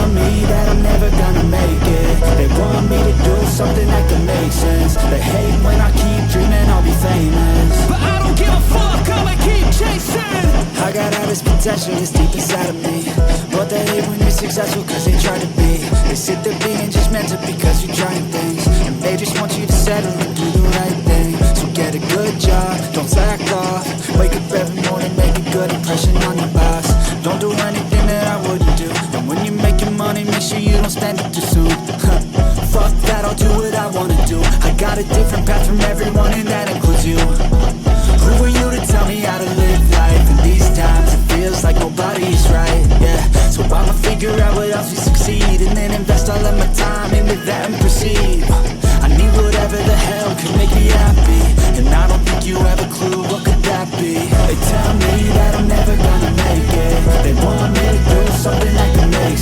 tell me that I'm never gonna make it. They want me to do something that can make sense. They hate when I keep dreaming I'll be famous, but I don't give a fuck, I'ma keep chasing. I got all this potential that's deep inside of me, but they hate when you're successful cause they try to be. They sit there being just mental because you're trying things, and they just want you to settle and do the right thing. So get a good job, don't slack off. Wake up every morning, make a good impression on your boss. Don't do anything that I wouldn't do, and when you're making money, make sure you don't spend it too soon. Fuck that, I'll do what I wanna do. I got a different path from everyone, and that includes you. Who are you to tell me how to live life? In these times it feels like nobody's right, yeah. So I'ma figure out what else we succeed, and then invest all of my time into that and proceed. I need whatever the hell could make me happy, and I don't think you have a clue what could that be. They tell me that I'm never gonna make it. They want me to do something that can make